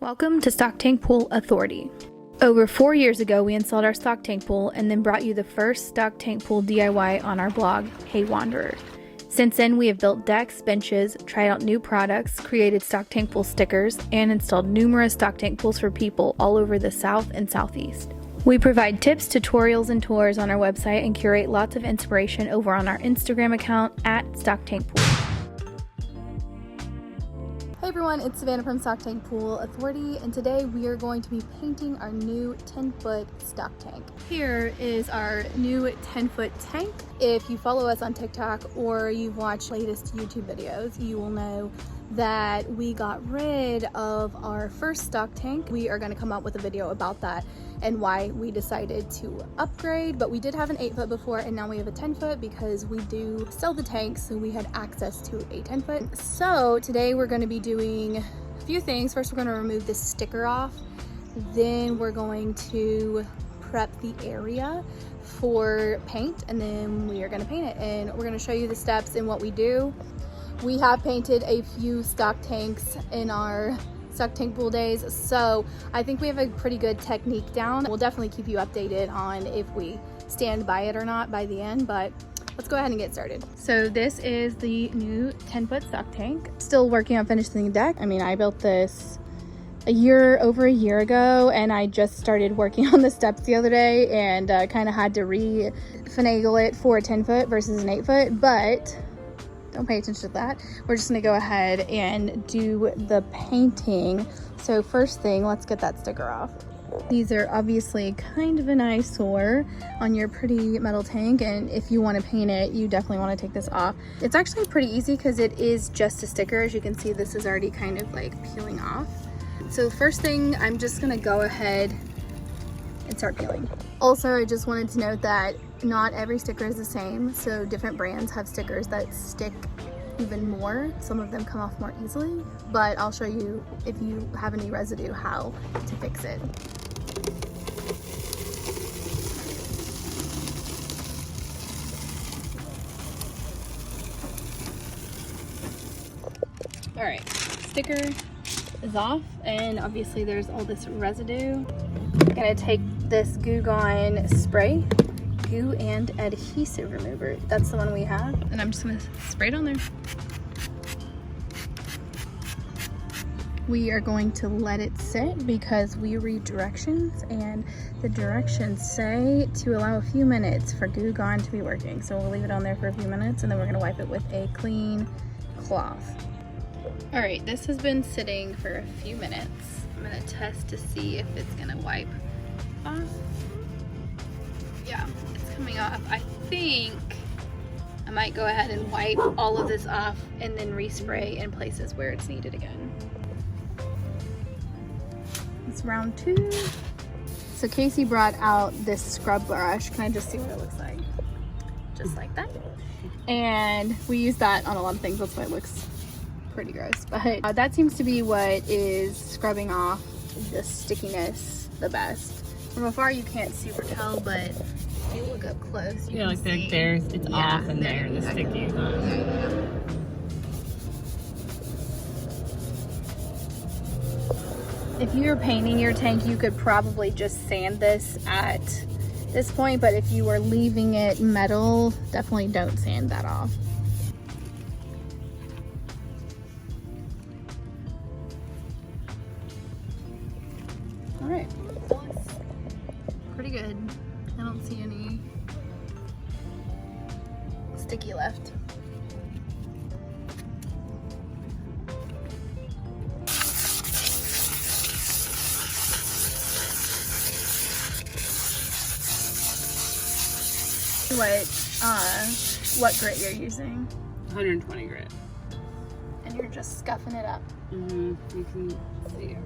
Welcome to Stock Tank Pool Authority. Over 4 years ago, we installed our stock tank pool and then brought you the first stock tank pool DIY on our blog, Hey Wanderer. Since then, we have built decks, benches, tried out new products, created stock tank pool stickers, and installed numerous stock tank pools for people all over the South and Southeast. We provide tips, tutorials, and tours on our website and curate lots of inspiration over on our Instagram account at Stock Tank Pool. Hey everyone, it's Savannah from Stock Tank Pool Authority, and today we are going to be painting our new 10-foot stock tank. Here is our new 10-foot tank. If you follow us on TikTok or you've watched latest YouTube videos, you will know that we got rid of our first stock tank. We are going to come up with a video about that and why we decided to upgrade, but we did have an 8-foot before and now we have a 10-foot because we do sell the tanks, so we had access to a 10-foot. So today we're going to be doing a few things. First, we're going to remove this sticker off. Then we're going to prep the area for paint, and then we are going to paint it, and we're going to show you the steps and what we do. We have painted a few stock tanks in our stock tank pool days, so I think we have a pretty good technique down. We'll definitely keep you updated on if we stand by it or not by the end, but let's go ahead and get started. So this is the new 10-foot stock tank. Still working on finishing the deck. I mean, I built this over a year ago, and I just started working on the steps the other day and kind of had to finagle it for a 10-foot versus an 8-foot, but don't pay attention to that. We're just gonna go ahead and do the painting. So first thing, let's get that sticker off. These are obviously kind of an eyesore on your pretty metal tank, and if you want to paint it, you definitely want to take this off. It's actually pretty easy because it is just a sticker. As you can see, this is already kind of like peeling off. So the first thing, I'm just gonna go ahead and start peeling. Also, I just wanted to note that not every sticker is the same, so different brands have stickers that stick even more. Some of them come off more easily, but I'll show you, if you have any residue, how to fix it. All right, sticker is off, and obviously there's all this residue. I'm gonna take this Goo Gone spray, goo and adhesive remover. That's the one we have, and I'm just gonna spray it on there. We are going to let it sit because we read directions, and the directions say to allow a few minutes for Goo Gone to be working. So we'll leave it on there for a few minutes, and then we're gonna wipe it with a clean cloth. All right, this has been sitting for a few minutes. I'm gonna test to see if it's gonna wipe off. Yeah, it's coming off. I think I might go ahead and wipe all of this off and then respray in places where it's needed again. It's round 2. So Casey brought out this scrub brush. Can I just see what it looks like? Just like that. And we use that on a lot of things. That's why it looks pretty gross. But that seems to be what is scrubbing off the stickiness the best. From afar you can't super tell, but if you look up close, you can see. It's off and there, the sticky is on. If you're painting your tank, you could probably just sand this at this point, but if you were leaving it metal, definitely don't sand that off. All right, that looks pretty good. I don't see any sticky left. What grit you're using? 120 grit. And you're just scuffing it up. You can see over here.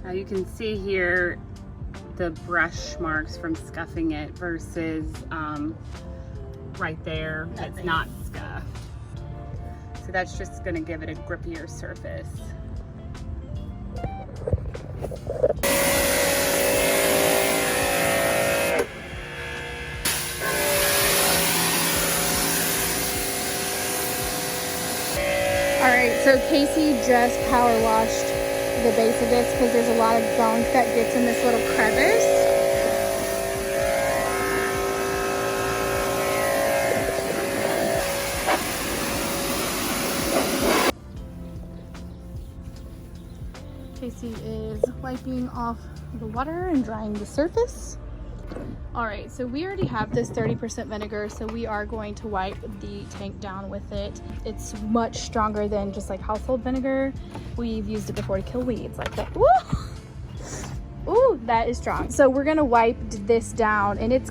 Now you can see here the brush marks from scuffing it versus right there, that's not scuffed. So that's just going to give it a grippier surface. Alright, so Casey just power washed the base of this because there's a lot of gunk that gets in this little crevice. Casey is wiping off the water and drying the surface. Alright, so we already have this 30% vinegar, so we are going to wipe the tank down with it. It's much stronger than just like household vinegar. We've used it before to kill weeds like that. Woo! Ooh, that is strong. So we're gonna wipe this down, and it's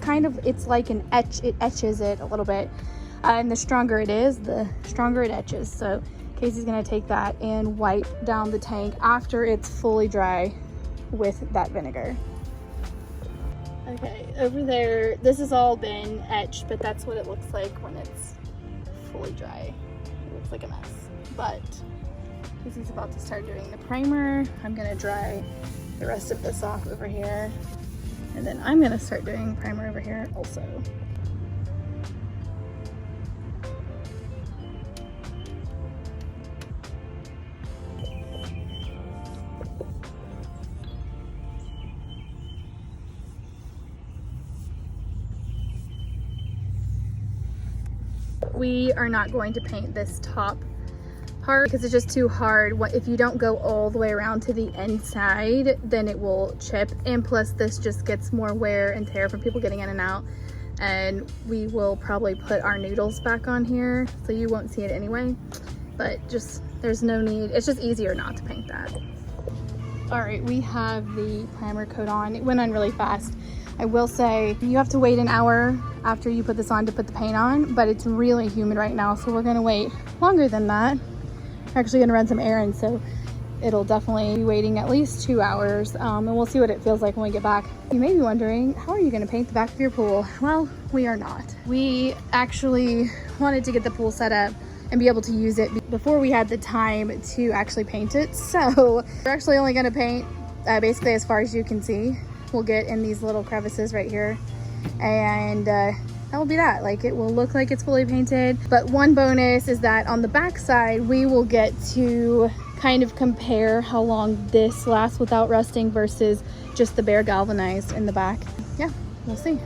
like an etch, it etches it a little bit. And the stronger it is, the stronger it etches. So Casey's gonna take that and wipe down the tank after it's fully dry with that vinegar. Okay, over there, this has all been etched, but that's what it looks like when it's fully dry. It looks like a mess, but Casey's about to start doing the primer. I'm gonna dry the rest of this off over here, and then I'm gonna start doing primer over here also. We are not going to paint this top part because it's just too hard. If you don't go all the way around to the inside, then it will chip, and plus this just gets more wear and tear from people getting in and out. And we will probably put our noodles back on here, so you won't see it anyway, but just there's no need. It's just easier not to paint that. All right, we have the primer coat on. It went on really fast. I will say you have to wait an hour after you put this on to put the paint on, but it's really humid right now, so we're gonna wait longer than that. We're actually gonna run some errands, so it'll definitely be waiting at least 2 hours, and we'll see what it feels like when we get back. You may be wondering, how are you gonna paint the back of your pool? Well, we are not. We actually wanted to get the pool set up and be able to use it before we had the time to actually paint it. So we're actually only gonna paint basically as far as you can see. We'll get in these little crevices right here, and that will be that. Like, it will look like it's fully painted, but one bonus is that on the back side we will get to kind of compare how long this lasts without rusting versus just the Behr galvanized in the back. Yeah, we'll see.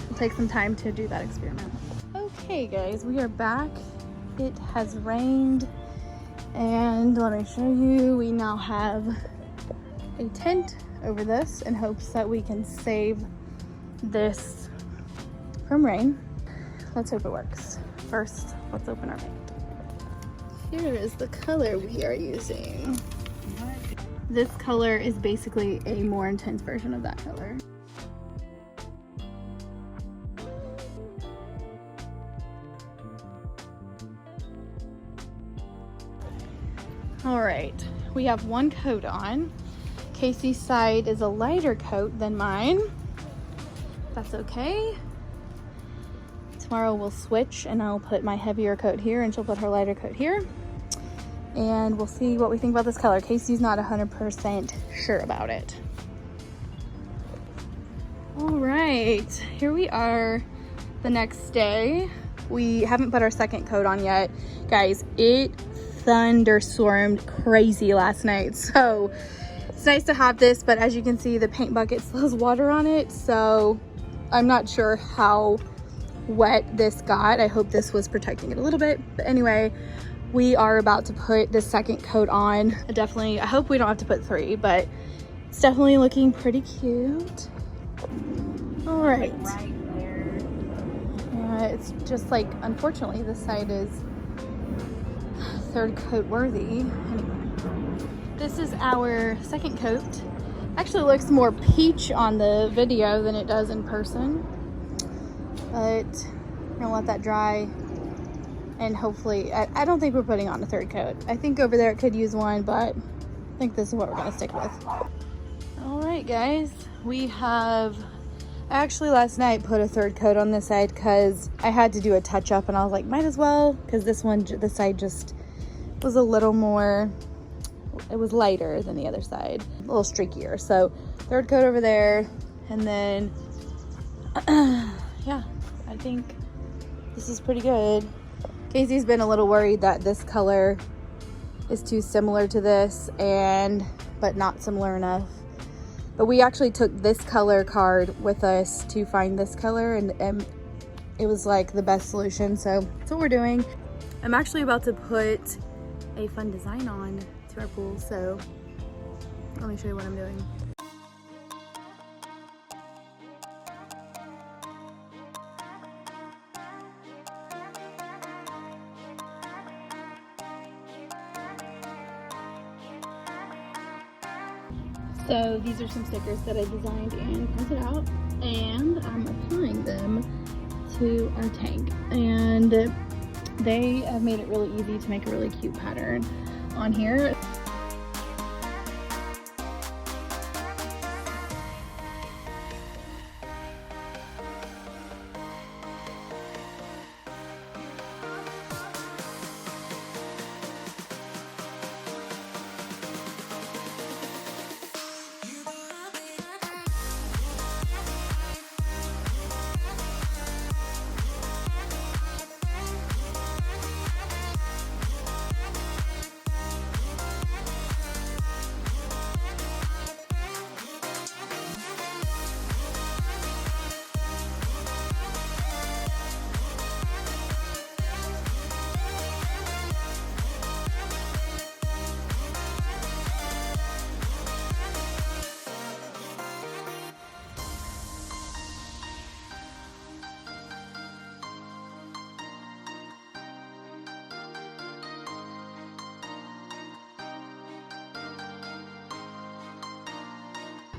It'll take some time to do that experiment. Okay guys, we are back. It has rained, and let me show you, we now have a tent over this in hopes that we can save this from rain. Let's hope it works. First, let's open our paint. Here is the color we are using. This color is basically a more intense version of that color. All right, we have one coat on. Casey's side is a lighter coat than mine. That's okay. Tomorrow we'll switch, and I'll put my heavier coat here and she'll put her lighter coat here. And we'll see what we think about this color. Casey's not 100% sure about it. All right, here we are the next day. We haven't put our second coat on yet. Guys, it thunderstormed crazy last night. So it's nice to have this, but as you can see, the paint bucket still has water on it, so I'm not sure how wet this got. I hope this was protecting it a little bit. But anyway, we are about to put the second coat on. I hope we don't have to put 3, but it's definitely looking pretty cute. All right. Right there. Yeah, it's just like, unfortunately, this side is third coat worthy. Anyway. This is our second coat. Actually looks more peach on the video than it does in person. But I'm gonna let that dry, and hopefully, I don't think we're putting on a third coat. I think over there it could use one, but I think this is what we're gonna stick with. All right guys, we have, actually last night put a third coat on this side because I had to do a touch up, and I was like, might as well, because this side just was a little more, it was lighter than the other side, a little streakier. So third coat over there, and then yeah, I think this is pretty good. Casey's been a little worried that this color is too similar to this, but not similar enough. But we actually took this color card with us to find this color, and it was like the best solution, so that's what we're doing. I'm actually about to put a fun design on to our pool, so let me show you what I'm doing. So these are some stickers that I designed and printed out, and I'm applying them to our tank. And they have made it really easy to make a really cute pattern on here.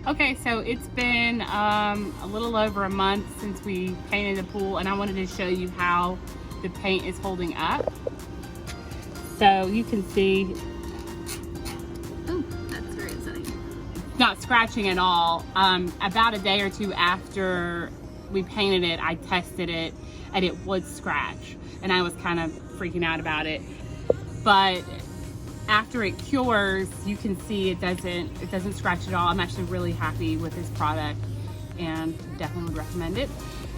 Okay, so it's been a little over a month since we painted the pool, and I wanted to show you how the paint is holding up. So you can see, Oh, that's very exciting. not scratching at all. About a day or two after we painted it, I tested it and it would scratch, and I was kind of freaking out about it. But after it cures, you can see it doesn't scratch at all. I'm actually really happy with this product and definitely would recommend it.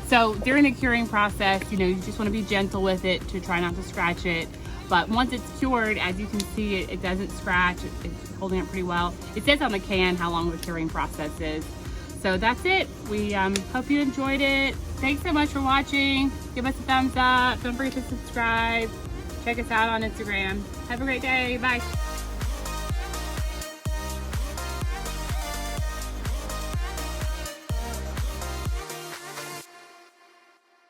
So during the curing process, you know, you just want to be gentle with it to try not to scratch it. But once it's cured, as you can see, it doesn't scratch. It's holding up pretty well. It says on the can how long the curing process is. So that's it. We hope you enjoyed it. Thanks so much for watching. Give us a thumbs up. Don't forget to subscribe. Check us out on Instagram. Have a great day. Bye.